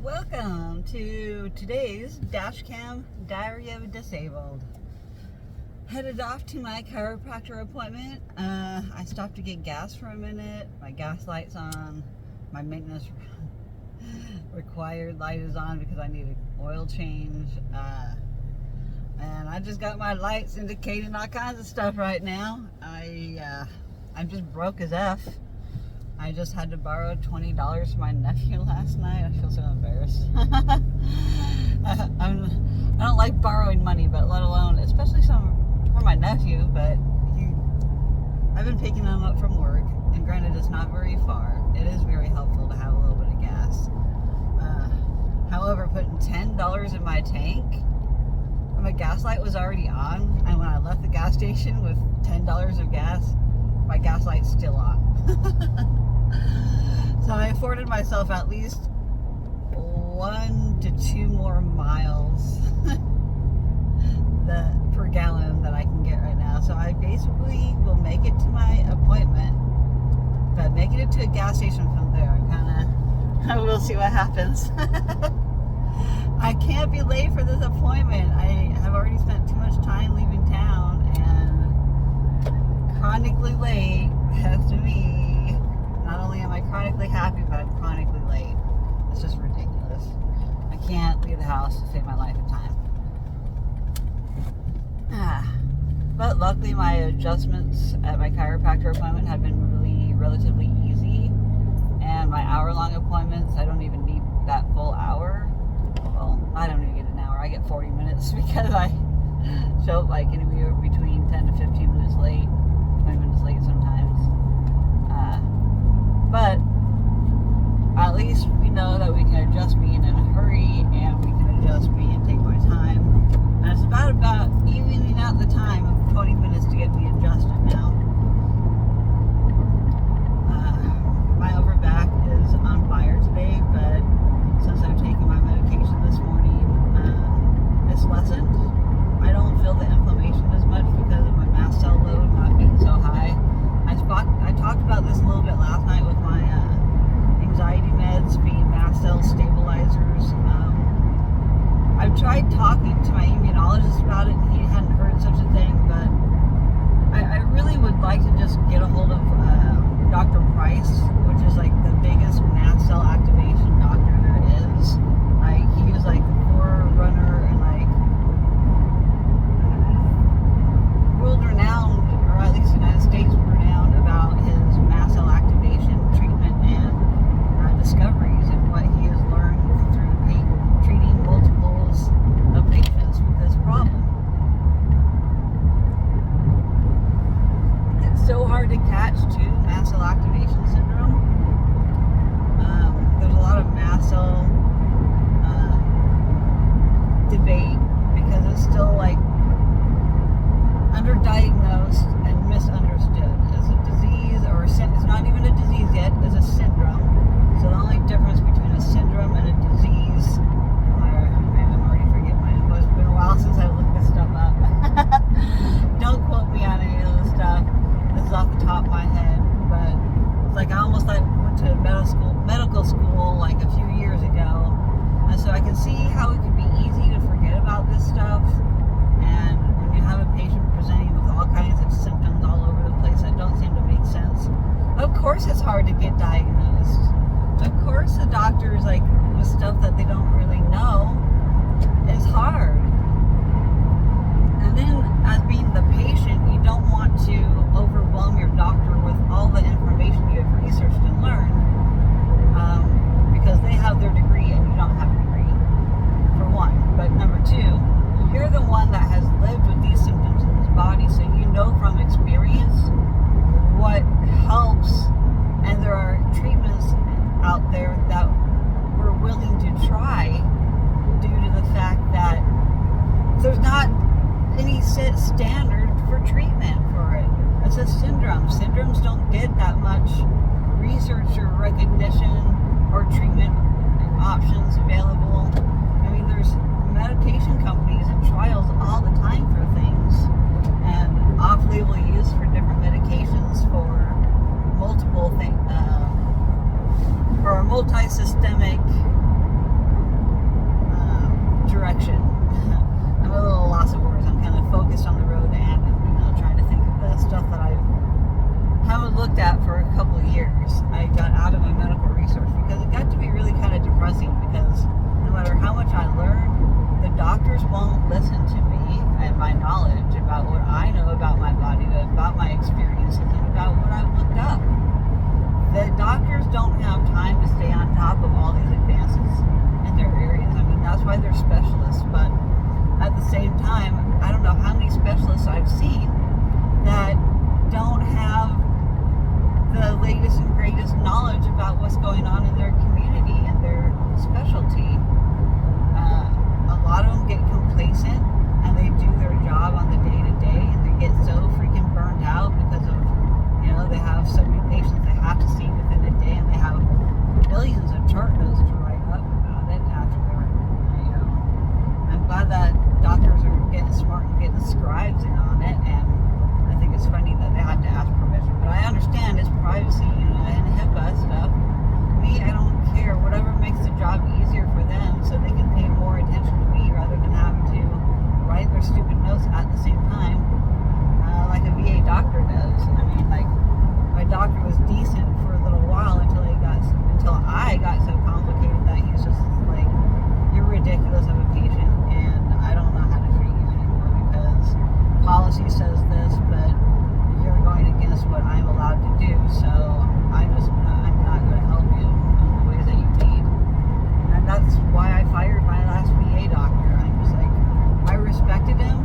Welcome to today's Dashcam Diary of a Disabled. Headed off to my chiropractor appointment. I stopped to get gas for a minute. My gas light's on. My maintenance required light is on because I need an oil change. And I just got my lights indicating all kinds of stuff right now. I'm just broke as F. I just had to borrow $20 from my nephew last night. I feel so embarrassed. I don't like borrowing money, but let alone, especially some from my nephew, but I've been picking him up from work, and granted it's not very far. It is very helpful to have a little bit of gas. However, putting $10 in my tank, my gas light was already on, and when I left the gas station with $10 of gas, my gas light's still on. So I afforded myself at least 1 to 2 more miles per gallon that I can get right now. So I basically will make it to my appointment, but making it to a gas station from there, we'll see what happens. I can't be late for this appointment. I have already spent too much time leaving town, and chronically late has to me. Not only am I chronically happy, but I'm chronically late. It's just ridiculous. I can't leave the house to save my life and time. But luckily my adjustments at my chiropractor appointment have been relatively easy. And my hour-long appointments, I don't even need that full hour. Well, I don't even get an hour. I get 40 minutes because I show up like anywhere between 10 to 15 minutes late, 20 minutes late sometimes. But at least we know that we can adjust me in a hurry, and we can adjust me and take my time. And it's about evening out the time of 20 minutes to get me adjusted now. My upper back is on fire today, but since I've taken my medication this morning, it's lessened. I don't feel the inflammation as much because of my mast cell load not being so high. I talked about this a little bit last night with my anxiety meds being mast cell stabilizers. I've tried talking to my immunologist about it, and he hadn't heard such a thing, but I really would like to just get a hold of Dr. Price, which is like the biggest mast cell activation doctor there is. Like, he was like the forerunner and like world-renowned, or at least United States renowned, about his mast cell activation treatment and discoveries, and what he has learned through treating multiples of patients with this problem. It's so hard to catch too, mast cell activation syndrome. There's a lot of mast cell debate because it's still like underdiagnosed and misunderstood. It's a disease, or it's not even a disease yet, it's a syndrome. So the only difference between a syndrome and a disease, I'm already forgetting my info. It's been a while since I looked this stuff up. Don't quote me on any of this stuff. This is off the top of my head, but it's like I almost went to medical school like a few years ago, and so I can see how it could be easy to forget about this stuff. And when you have a patient presenting with all kinds of symptoms all over the place that don't seem to make sense, of course it's hard to get diagnosed. Of course the doctors, like, with stuff that they don't really know, is hard. And then as being the patient, you don't want to overwhelm your doctor with all the information you have researched and learned, because they have their degree and you don't have a degree, for one. But number two, you're the one that has lived with these symptoms in this body, so you know from experience what helps, and there are treatments out there that we're willing to try due to the fact that there's not any set standard for treatment for it. It's a syndrome. Syndromes don't get that much research or recognition or treatment options available. I mean, there's medication companies and trials all the time for things, and off-label use for different medications for multiple things, for multi-systemic direction. I'm a little lost of words. I'm kind of focused on the road and, trying to think of the stuff that I haven't looked at for a couple of years. I got out of my medical research because it got to be really kind of depressing, because no matter how much I learned, the doctors won't listen to me and my knowledge about what I know about my body, about my experiences, and about what I've looked up. The doctors don't have time to stay on top of all these advances in their areas. I mean, that's why they're specialists, but at the same time, I don't know how many specialists I've seen that don't have the latest and greatest knowledge about what's going on in their community and their specialty. A lot of them get complacent and they do their job on the day-to-day, and they get so freaking burned out because of, they have so many patients they have to see within a day, and they have millions of chart notes to write up about it after they're, I'm glad that doctors are getting smart and getting scribes in on it, and I think it's funny that they have to ask permission, but I understand it's privacy, and HIPAA stuff. Me, I don't care. Whatever makes the job easier for them so they can pay more attention to me rather than having to write their stupid notes at the same time, like a VA doctor does. I mean, like, my doctor was decent for a little while until I got so complicated that he's just like, you're ridiculous of a patient, and I don't know how to treat you anymore because policy says this, but you're going against what I'm allowed to do, so I'm not going to help you in the ways that you need. And that's why I fired my last VA doctor. I'm just like, I respected him,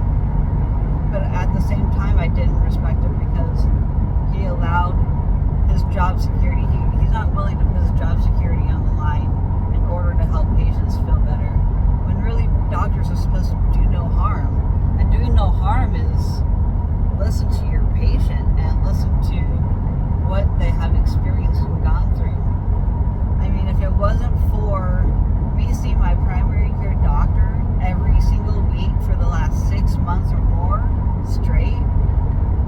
but at the same time I didn't respect him because he allowed his job security. He's not willing to put his job security on the line in order to help patients feel better, when really doctors are supposed to do no harm. And doing no harm is listen to your patient and listen to what they have experienced and gone through. I mean, if it wasn't for me seeing my primary care doctor every single week for the last 6 months or more straight,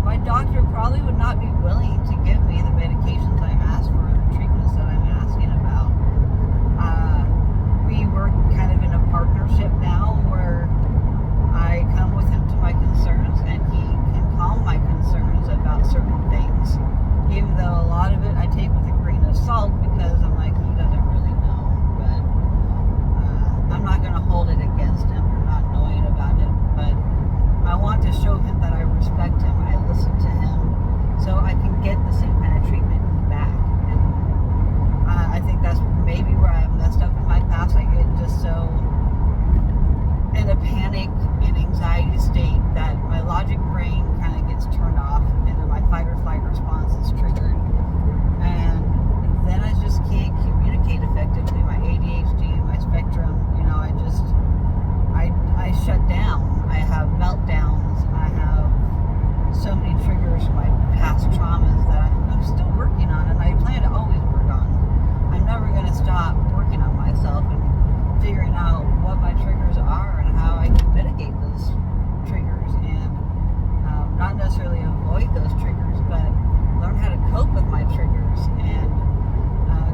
my doctor probably would not be willing to give me the medications I asked for and the treatments that I'm asking about. We work kind of in a partnership now where I come with him to my concerns and he can calm my concerns about certain things, even though a lot of it I take with a grain of salt because I'm like, he doesn't really know, but I'm not going to hold it against him for not knowing about it, but I want to show him that I respect him, I listen to him, so I can get the same kind of treatment back. And I think that's maybe where I messed up in my past. I get just so in a panic and anxiety state that my logic brain kind of gets turned off, and then my fight or flight response is triggered, and then I just can't communicate effectively. My ADHD, my spectrum, I shut down. I have meltdowns. I have so many triggers from my past traumas that I'm still working on, and I plan to always work on. I'm never going to stop working on myself and figuring out what my triggers are and how I can mitigate those triggers, and not necessarily avoid those triggers, but learn how to cope with my triggers and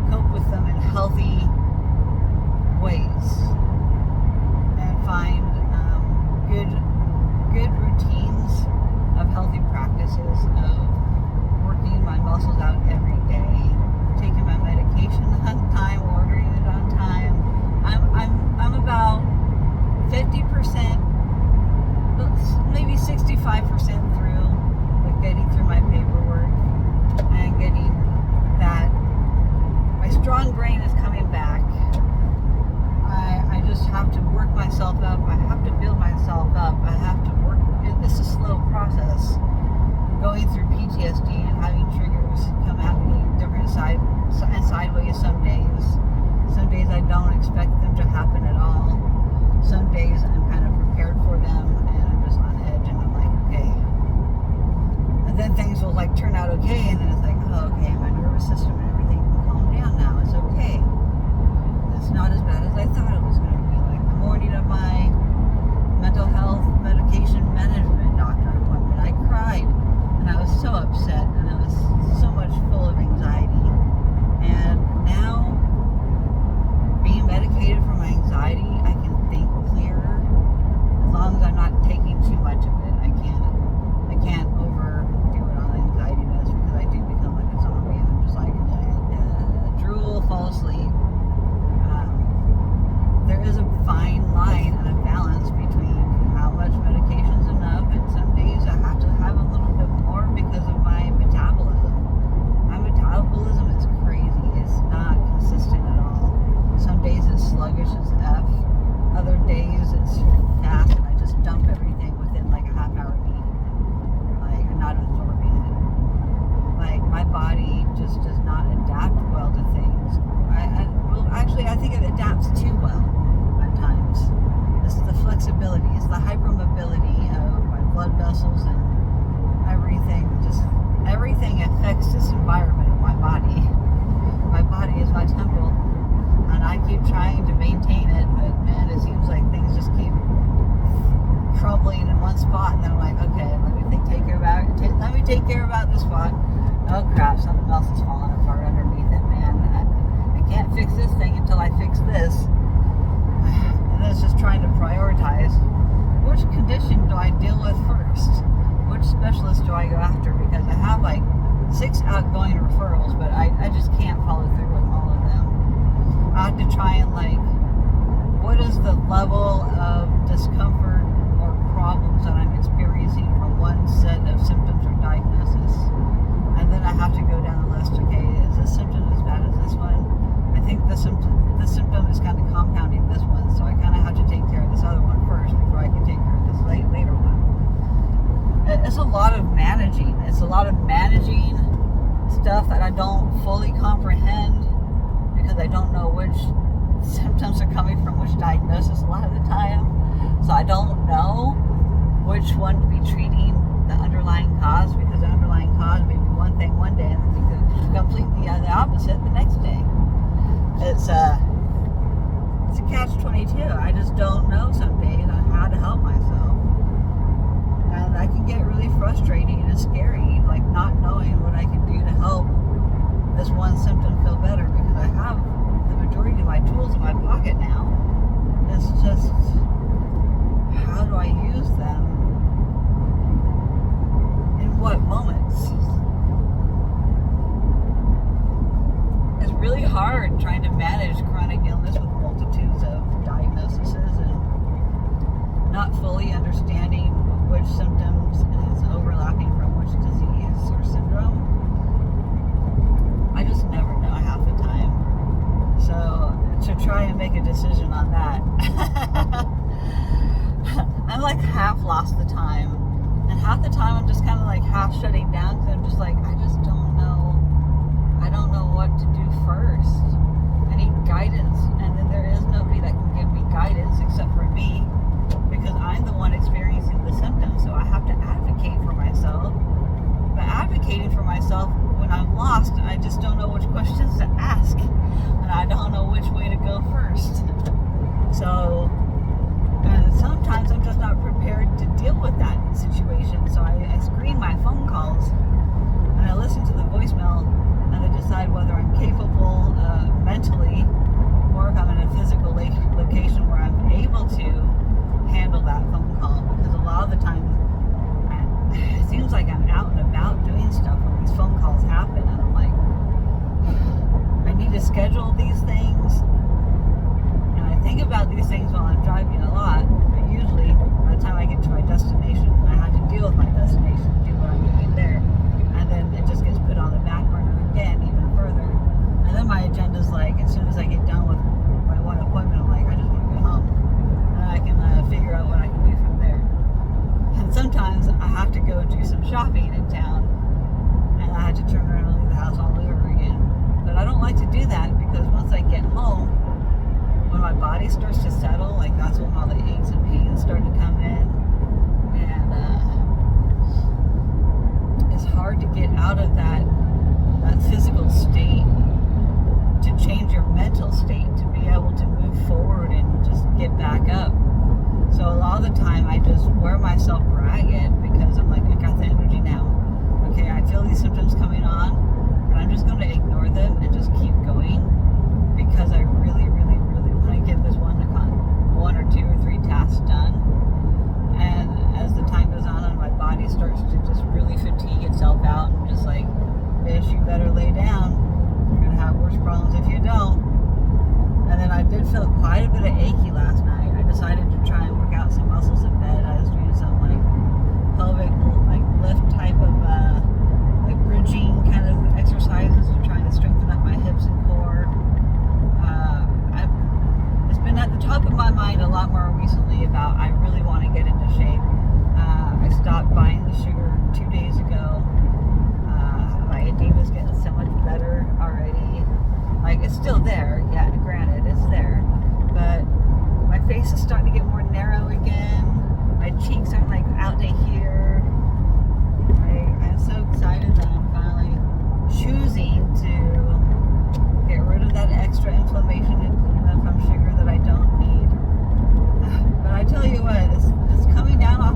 cope with them in healthy ways, and find good routines of healthy practices of working my muscles out every day, taking my medication on time, ordering it on time. I'm about 50%, maybe 65% through with getting through my paperwork and getting that. My strong brain is coming back. I just have to work myself up. I have to build myself up. I have to work. It's a slow process. Going through PTSD and having triggers come at me different sideways some days. Some days I don't expect them to happen at all. Some days I'm kind of prepared for them and I'm just on edge and I'm like, okay. And then things will like turn out okay, and then it's like, oh, okay, my nervous system and everything can calm down now. It's okay. It's not as bad as I thought it was going to be. Like the morning of my mental health medication management doctor appointment, I cried and I was so upset and I was so much full of anxiety. And now being medicated for my anxiety, I can think clearer. bubbling in one spot, and then I'm like, okay, let me take care about this spot. Oh crap, something else is falling apart underneath it, man. I can't fix this thing until I fix this. And then it's just trying to prioritize. Which condition do I deal with first? Which specialist do I go after? Because I have like 6 outgoing referrals, but I just can't follow through with all of them. I have to try and like, what is the level of discomfort or problems that I'm experiencing from one set of symptoms or diagnosis? And then I have to go down the list. Okay, is this symptom as bad as this one? I think the symptom is kind of compounding this one, so I kind of have to take care of this other one first before I can take care of this later one. It's a lot of managing. It's a lot of managing stuff that I don't fully comprehend because I don't know which symptoms are coming from which diagnosis a lot of the time. So I don't know which one to be treating the underlying cause, because the underlying cause may be one thing one day and then completely the opposite the next day. It's a catch-22. I just don't know some days on how to help myself. And that can get really frustrating and scary, like not knowing what I can do to help this one symptom feel better, because I have the majority of my tools in my pocket now. It's just, how do I use them? In what moments? It's really hard trying to manage chronic illness with multitudes of diagnoses and not fully understanding which symptoms is overlapping from which disease or syndrome. I just never know half the time. So to try and make a decision on that, I'm like half lost the time. And half the time I'm just kind of like half shutting down because I'm just like, I just don't know. I don't know what to do first. I need guidance. And then there is nobody that can give me guidance except for me, because I'm the one experiencing the symptoms. So I have to advocate for myself. But advocating for myself, when I'm lost, I just don't know which questions to ask. And I don't know which way to go first. So, and sometimes I'm just not prepared to deal with that situation. So I screen my phone calls and I listen to the voicemail and I decide whether I'm capable mentally, or if I'm in a physical location where I'm able to handle that phone call. Because a lot of the time, it seems like I'm out and about doing stuff when these phone calls happen, and I'm like, I need to schedule these things. And I think about these things while I'm driving a lot, but usually by the time I get to my destination, I have to deal with my destination, do what I'm doing there, and then it just gets put on the back burner again, even further. And then my agenda's like, as soon as I get done with my one appointment, I'm like, I just want to go home, and I can figure out what I can do from there. And sometimes I have to go do some shopping in town, and I have to turn around and leave the house all over again. But I don't like to do that, because once I get home, when my body starts to settle, like that's when all the aches and pains start to come in, and it's hard to get out of that physical state to change your mental state to be able to move forward and just get back up. So a lot of the time I just wear myself ragged, because I'm like, I got the energy now. Okay, I feel these symptoms coming on, but I'm just going to ignore them and just keep going, because I really, really, really want to get this one or two or three tasks done. And as the time goes on and my body starts to just really fatigue itself out, and just like, bitch, you better lay down. You're going to have worse problems if you don't. And then I did feel quite a bit of achy last night. I decided to try and work out some muscles in bed. I was doing some like pelvic lift type of like bridging kind of exercises to try to strengthen up my hips and core. It's been at the top of my mind a lot more recently about I really want to get into shape. I stopped buying the sugar 2 days ago. My edema is getting so much better already. Like, it's still there, yeah, granted, it's there, but my face is starting to get more narrow again. My cheeks aren't like out to here. I'm so excited that I'm finally choosing to get rid of that extra inflammation and edema from sugar that I don't need. But I tell you what, it's coming down off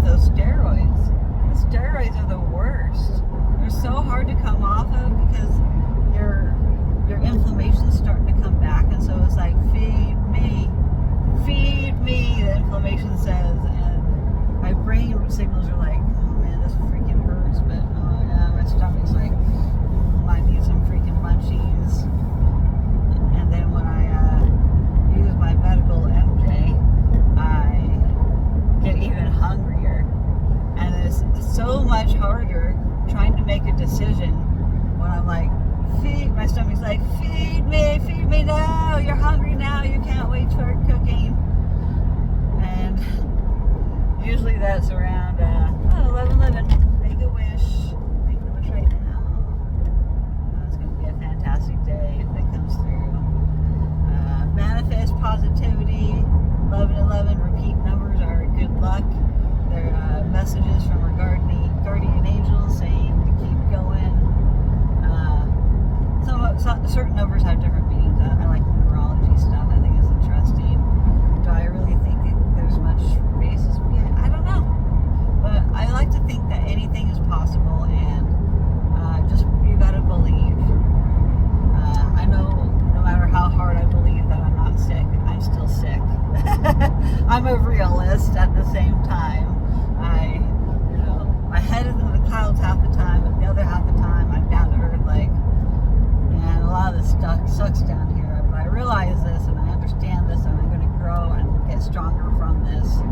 positivity. 1111 repeat numbers are good luck. They're messages from our guardian angels saying to keep going. Certain numbers have different meanings. I like numerology stuff. I think it's interesting. Do I really think there's much basis behind it? I don't know. But I like to think that anything is possible, and just you gotta believe. I know no matter how hard I believe that I'm not sick, I'm still sick. I'm a realist at the same time. My head is in the clouds half the time, but the other half the time I'm down to earth, and a lot of this stuff sucks down here. But I realize this, and I understand this, and I'm going to grow and get stronger from this.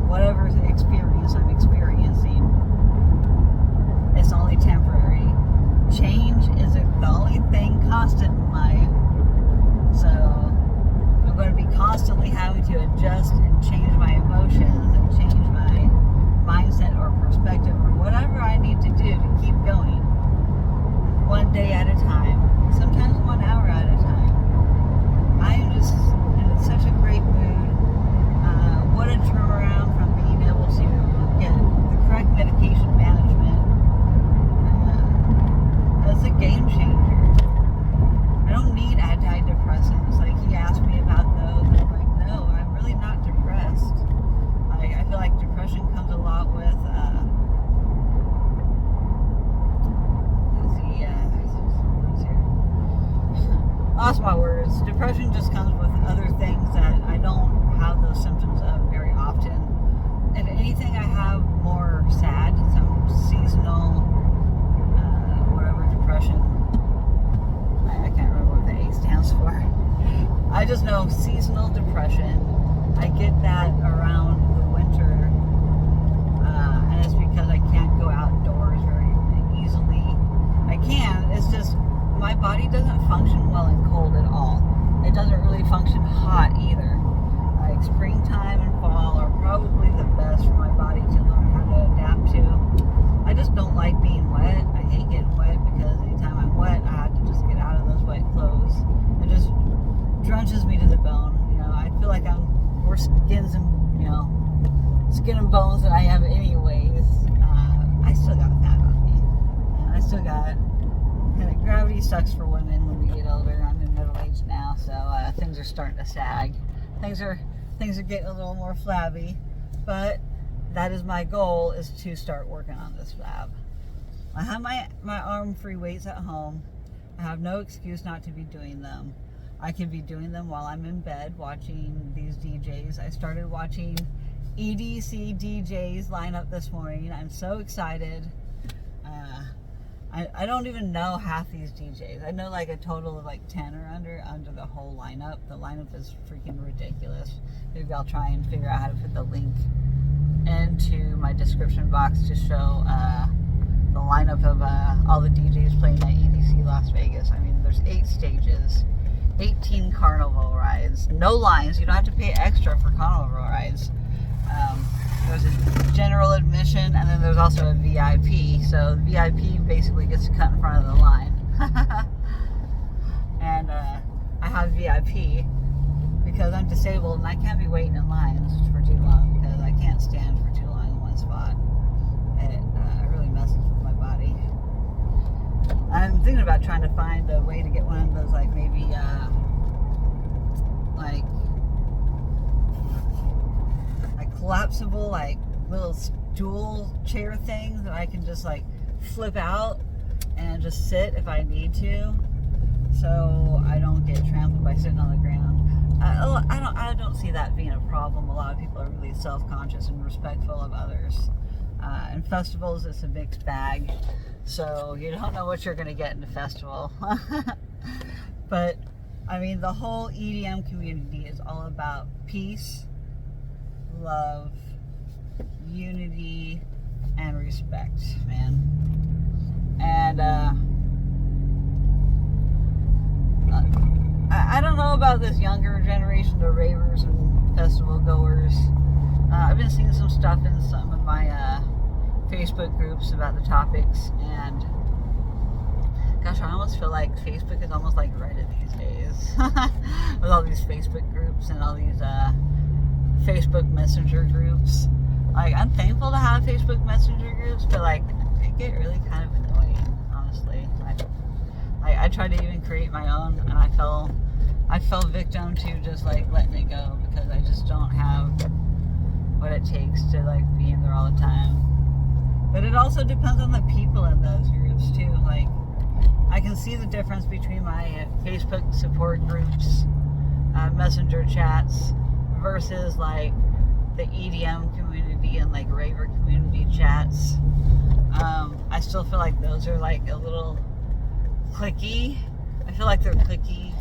Whatever experience I'm experiencing, it's only temporary. Change is the only thing constant in life. So I'm going to be constantly having to adjust and change my emotions and change my mindset or perspective or whatever I need to do to keep going. One day at a time. Sometimes 1 hour at a time. I am just in such a great mood. What a turnaround from being able to get the correct medication management. That's a game changer. I don't need antidepressants. He asked me about those, and I'm like, no, I'm really not depressed. I feel like depression comes a lot with lost my words. Depression just comes with other things that I don't have those symptoms of very often. If anything, I have more sad, some seasonal, whatever depression. I can't remember what the A stands for. I just know seasonal depression. I get that around the winter, and it's because I can't go outdoors very easily. I can. It's just my body doesn't function well in cold at all. It doesn't really function hot either. Springtime and fall are probably the best for my body to learn how to adapt to. I just don't like being wet. I hate getting wet because anytime I'm wet, I have to just get out of those wet clothes. It just drunches me to the bone. I feel like I'm more skins and skin and bones than I am anyways. I still got fat on me, and I still got. Gravity sucks for women when we get older. I'm in middle age now, so things are starting to sag. Things are getting a little more flabby, but that is my goal, is to start working on this flab. I have my arm free weights at home. I have no excuse not to be doing them. I can be doing them while I'm in bed watching these DJs. I started watching EDC DJs line up this morning. I'm so excited. I don't even know half these DJs. I know a total of 10 or under the whole lineup. The lineup is freaking ridiculous. Maybe I'll try and figure out how to put the link into my description box to show the lineup of all the DJs playing at EDC Las Vegas. I mean, there's 8 stages, 18 carnival rides, no lines. You don't have to pay extra for carnival rides. There's a general admission, and then there's also a VIP. So the VIP basically gets to cut in front of the line. And I have VIP because I'm disabled and I can't be waiting in lines for too long because I can't stand for too long in one spot. It really messes with my body. I'm thinking about trying to find a way to get one of those maybe collapsible little stool chair things that I can just flip out and just sit if I need to, so I don't get trampled by sitting on the ground. I don't see that being a problem. A lot of people are really self-conscious and respectful of others. In festivals, it's a mixed bag, so you don't know what you're going to get in a festival. But I mean, the whole EDM community is all about peace, love, unity, and respect, man. And I don't know about this younger generation, the ravers and festival goers. I've been seeing some stuff in some of my Facebook groups about the topics, and Gosh, I almost feel like Facebook is almost like Reddit these days. With all these Facebook groups and all these Facebook Messenger groups. Like, I'm thankful to have Facebook Messenger groups, but like, they get really kind of annoying, honestly. I tried to even create my own, and I fell victim to just like letting it go because I just don't have what it takes to like be in there all the time. But it also depends on the people in those groups too. Like, I can see the difference between my Facebook support groups, messenger chats, versus like the EDM community and like raver community chats. I still feel like those are like a little cliquey. I feel like they're cliquey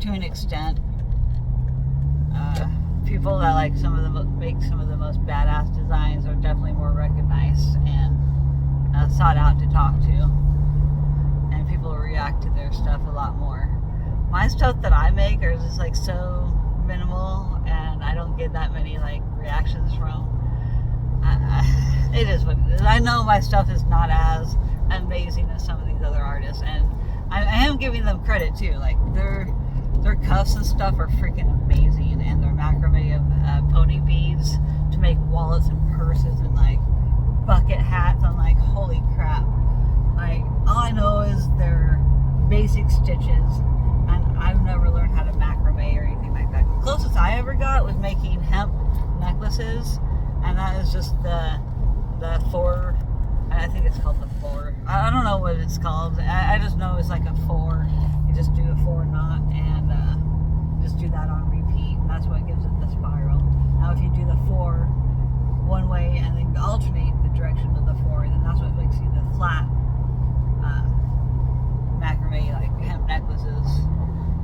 to an extent. People that like make some of the most badass designs are definitely more recognized and sought out to talk to, and people react to their stuff a lot more. My stuff that I make are just like so minimal, and I don't get that many like reactions from. It is what it is. I know my stuff is not as amazing as some of these other artists, and I am giving them credit too. Like their cuffs and stuff are freaking amazing, and their macrame of pony beads to make wallets and purses and like bucket hats. I'm like, holy crap! Like, all I know is their basic stitches, and I've never learned how to macrame or anything like that. The closest I ever got was making hemp necklaces, and that is just the four. I think it's called the four. I don't know what it's called. I just know it's like a four. You just do a 4 knot and just do that on repeat, and that's what gives it the spiral. Now, if you do the 4 one way and then alternate the direction of the 4, then that's what makes you the flat macrame, like hemp necklaces.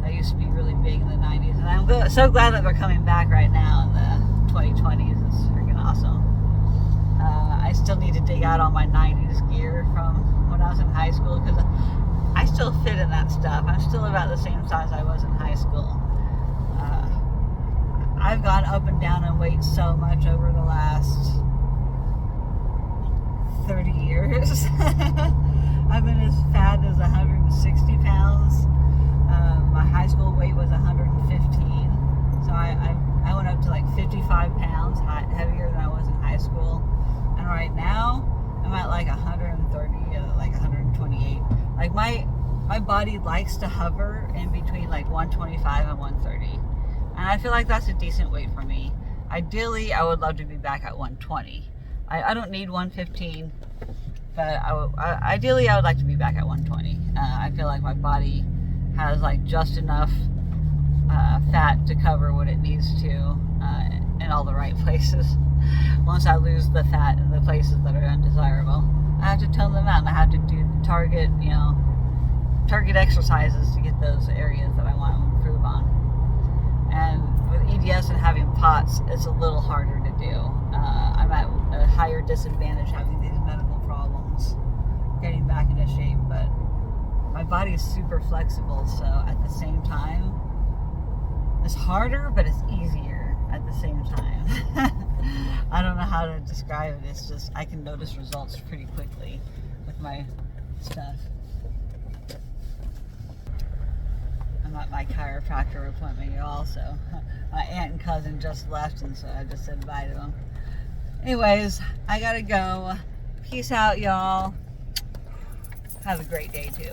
That used to be really big in the 90s, and I'm so glad that they're coming back right now in the 2020s. It's freaking awesome. I still need to dig out all my 90s gear from when I was in high school, because I still fit in that stuff. I'm still about the same size I was in high school. I've gone up and down in weight so much over the last 30 years. I've been as fat as 160 pounds. My high school weight was 115. So I went up to like 55 pounds heavier than I was in high school. And right now, I'm at like 130, like 128. Like my body likes to hover in between like 125 and 130. And I feel like that's a decent weight for me. Ideally, I would love to be back at 120. I don't need 115, but ideally I would like to be back at 120. I feel like my body has like just enough fat to cover what it needs to in all the right places. Once I lose the fat in the places that are undesirable, I have to tone them out, and I have to do target exercises to get those areas that I want to improve on. And with EDS and having POTS, it's a little harder to do. I'm at a higher disadvantage having these medical problems, getting back into shape, but my body is super flexible, so at the same time, it's harder, but it's easier at the same time. I don't know how to describe it. It's just, I can notice results pretty quickly with my stuff. I'm at my chiropractor appointment here also. My aunt and cousin just left, and so I just said bye to them. Anyways, I gotta go. Peace out, y'all. Have a great day too.